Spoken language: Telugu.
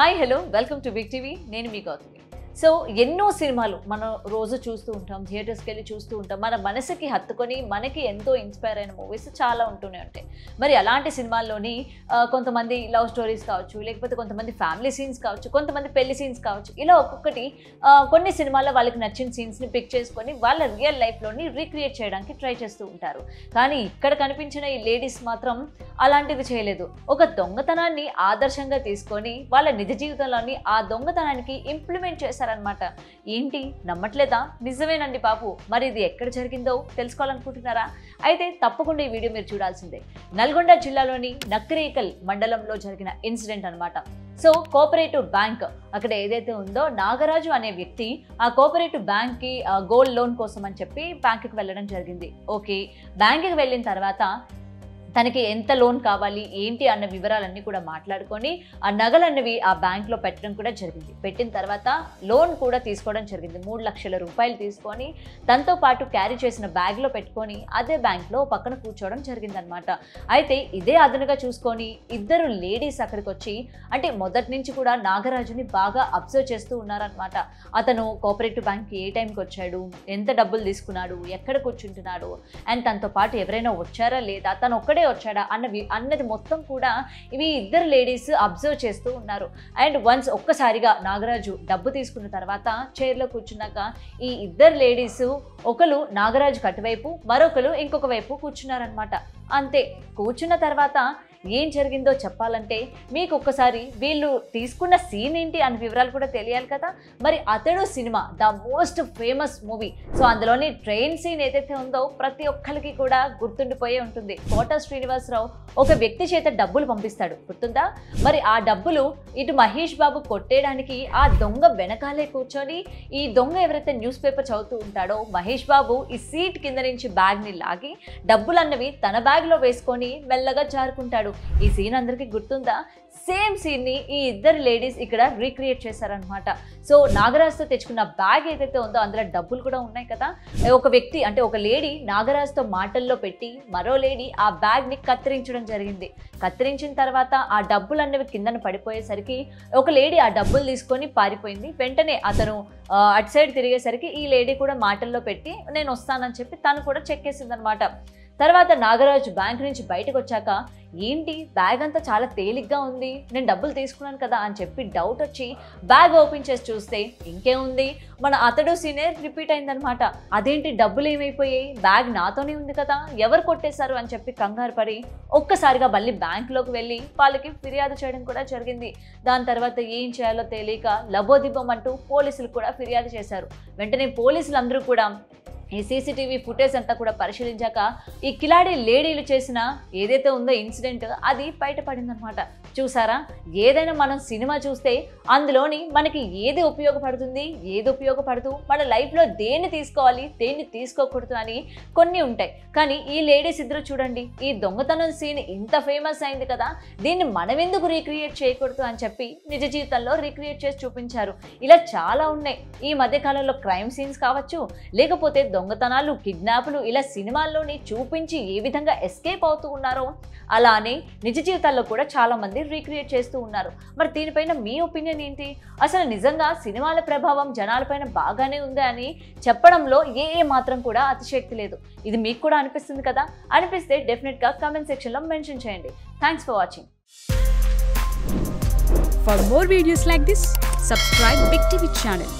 Hi hello welcome to Big TV. నేను మీ గౌతమి. సో ఎన్నో సినిమాలు మనం రోజు చూస్తూ ఉంటాం, థియేటర్స్కి వెళ్ళి చూస్తూ ఉంటాం. మన మనసుకి హత్తుకొని మనకి ఎంతో ఇన్స్పైర్ అయిన మూవీస్ చాలా ఉంటూనే ఉంటాయి. మరి అలాంటి సినిమాల్లోని కొంతమంది లవ్ స్టోరీస్ కావచ్చు, లేకపోతే కొంతమంది ఫ్యామిలీ సీన్స్ కావచ్చు, కొంతమంది పెళ్లి సీన్స్ కావచ్చు. ఇలా ఒక్కొక్కటి కొన్ని సినిమాల్లో వాళ్ళకి నచ్చిన సీన్స్ని పిక్ చేసుకొని వాళ్ళ రియల్ లైఫ్లోని రీక్రియేట్ చేయడానికి ట్రై చేస్తూ ఉంటారు. కానీ ఇక్కడ కనిపించిన ఈ లేడీస్ మాత్రం అలాంటిది చేయలేదు. ఒక దొంగతనాన్ని ఆదర్శంగా తీసుకొని వాళ్ళ నిజ జీవితంలోని ఆ దొంగతనానికి ఇంప్లిమెంట్ చేశారనమాట. ఏంటి నమ్మట్లేదా? నిజమేనండి బాబు. మరి ఇది ఎక్కడ జరిగిందో తెలుసుకోవాలనుకుంటున్నారా? అయితే తప్పకుండా ఈ వీడియో మీరు చూడాల్సిందే. నల్గొండ జిల్లాలోని నక్రేకల్ మండలంలో జరిగిన ఇన్సిడెంట్ అనమాట. సో కోఆపరేటివ్ బ్యాంక్ అక్కడ ఏదైతే ఉందో, నాగరాజు అనే వ్యక్తి ఆ కోఆపరేటివ్ బ్యాంక్కి గోల్డ్ లోన్ కోసం అని చెప్పి బ్యాంకుకి వెళ్ళడం జరిగింది. ఓకే, బ్యాంకుకి వెళ్ళిన తర్వాత తనకి ఎంత లోన్ కావాలి ఏంటి అన్న వివరాలన్నీ కూడా మాట్లాడుకొని ఆ నగలన్నవి ఆ బ్యాంక్లో పెట్టడం కూడా జరిగింది. పెట్టిన తర్వాత లోన్ కూడా తీసుకోవడం జరిగింది. 3 లక్షల రూపాయలు తీసుకొని తనతో పాటు క్యారీ చేసిన బ్యాగ్లో పెట్టుకొని అదే బ్యాంక్లో పక్కన కూర్చోవడం జరిగిందనమాట. అయితే ఇదే అదనుగా చూసుకొని ఇద్దరు లేడీస్ అక్కడికి వచ్చి, అంటే మొదటి నుంచి కూడా నాగరాజుని బాగా అబ్జర్వ్ చేస్తూ ఉన్నారనమాట. అతను కోఆపరేటివ్ బ్యాంక్కి ఏ టైంకి వచ్చాడు, ఎంత డబ్బులు తీసుకున్నాడు, ఎక్కడ కూర్చుంటున్నాడు, అండ్ తనతో పాటు ఎవరైనా వచ్చారా లేదా, తను ఒక్కడే వచ్చాడా అన్నది మొత్తం కూడా ఇవి ఇద్దరు లేడీస్ అబ్జర్వ్ చేస్తూ ఉన్నారు. అండ్ వన్స్ ఒక్కసారిగా నాగరాజు డబ్బు తీసుకున్న తర్వాత చైర్లో కూర్చున్నాక ఈ ఇద్దరు లేడీస్ ఒకరు నాగరాజుకి అటువైపు, మరొకరు ఇంకొక వైపు కూర్చున్నారనమాట. అంతే. కూర్చున్న తర్వాత ఏం జరిగిందో చెప్పాలంటే మీకు ఒక్కసారి వీళ్ళు తీసుకున్న సీన్ ఏంటి అనే వివరాలు కూడా తెలియాలి కదా. మరి అతడు cinema the most famous movie. So అందులోని ట్రైన్ సీన్ ఏదైతే ఉందో ప్రతి ఒక్కరికి కూడా గుర్తుండిపోయే ఉంటుంది. కోట శ్రీనివాసరావు ఒక వ్యక్తి చేత డబ్బులు పంపిస్తాడు, గుర్తుందా? మరి ఆ డబ్బులు ఇటు మహేష్ బాబు కొట్టేయడానికి ఆ దొంగ వెనకాలే కూర్చొని, ఈ దొంగ ఎవరైతే న్యూస్ పేపర్ చదువుతూ ఉంటాడో మహేష్ బాబు ఈ సీట్ కింద నుంచి బ్యాగ్ని లాగి డబ్బులన్నవి తన బ్యాగ్లో వేసుకొని మెల్లగా జారుకుంటాడు. ఈ సీన్ అందరికీ గుర్తుందా? సేమ్ సీన్ని ఈ ఇద్దరు లేడీస్ ఇక్కడ రీక్రియేట్ చేశారనమాట. సో నాగరాజుతో తెచ్చుకున్న బ్యాగ్ ఏదైతే ఉందో అందులో డబ్బులు కూడా ఉన్నాయి కదా. ఒక వ్యక్తి, అంటే ఒక లేడీ నాగరాజుతో మాటల్లో పెట్టి మరో లేడీ ఆ బ్యాగ్ని కత్తిరించడం జరిగింది. కత్తిరించిన తర్వాత ఆ డబ్బులు అన్నవి కిందన పడిపోయేసరికి ఒక లేడీ ఆ డబ్బులు తీసుకొని పారిపోయింది. వెంటనే అతను అటు సైడ్ తిరిగేసరికి ఈ లేడీ కూడా మాటల్లో పెట్టి నేను వస్తానని చెప్పి తను కూడా చెక్కేసింది అనమాట. తర్వాత నాగరాజు బ్యాంక్ నుంచి బయటకు వచ్చాక ఏంటి బ్యాగ్ అంతా చాలా తేలిగ్గా ఉంది, నేను డబ్బులు తీసుకున్నాను కదా అని చెప్పి డౌట్ వచ్చి బ్యాగ్ ఓపెన్ చేసి చూస్తే ఇంకేముంది, మన అతడు సీనియర్ రిపీట్ అయిందనమాట. అదేంటి డబ్బులు ఏమైపోయాయి, బ్యాగ్ నాతోనే ఉంది కదా, ఎవరు కొట్టేశారు అని చెప్పి కంగారు పడి ఒక్కసారిగా మళ్ళీ బ్యాంకులోకి వెళ్ళి వాళ్ళకి ఫిర్యాదు చేయడం కూడా జరిగింది. దాని తర్వాత ఏం చేయాలో తెలియక లబోదిబ్బం అంటూ పోలీసులు కూడా ఫిర్యాదు చేశారు. వెంటనే పోలీసులు అందరూ కూడా ఈ సీసీటీవీ ఫుటేజ్ అంతా కూడా పరిశీలించాక ఈ కిలాడి లేడీలు చేసిన ఏదైతే ఉందో ఇన్సిడెంట్ అది బయటపడిందనమాట. చూసారా, ఏదైనా మనం సినిమా చూస్తే అందులోని మనకి ఏది ఉపయోగపడుతుంది, ఏది ఉపయోగపడదు, మన లైఫ్లో దేన్ని తీసుకోవాలి, దేన్ని తీసుకోకూడదు అని కొన్ని ఉంటాయి. కానీ ఈ లేడీస్ ఇద్దరు చూడండి, ఈ దొంగతనం సీన్ ఇంత ఫేమస్ అయింది కదా, దీన్ని మనం ఎందుకు రీక్రియేట్ చేయకూడదు అని చెప్పి నిజ జీవితంలో రీక్రియేట్ చేసి చూపించారు. ఇలా చాలా ఉన్నాయి. ఈ మధ్యకాలంలో క్రైమ్ సీన్స్ కావచ్చు, లేకపోతే దొంగతనాలు, కిడ్నాపులు, ఇలా సినిమాల్లోని చూపించి ఏ విధంగా ఎస్కేప్ అవుతూ ఉన్నారో అలానే నిజ జీవితాల్లో కూడా చాలా మంది రీక్రియేట్ చేస్తూ ఉన్నారు. మరి దీనిపైన మీ ఒపీనియన్ ఏంటి? అసలు నిజంగా సినిమాల ప్రభావం జనాలపైన బాగానే ఉందా అని చెప్పడంలో ఏ మాత్రం కూడా అతిశక్తి లేదు. ఇది మీకు కూడా అనిపిస్తుంది కదా? అనిపిస్తే డెఫినెట్గా కామెంట్ సెక్షన్లో మెన్షన్ చేయండి. Thanks for watching. For more videos like this, subscribe Big TV channel.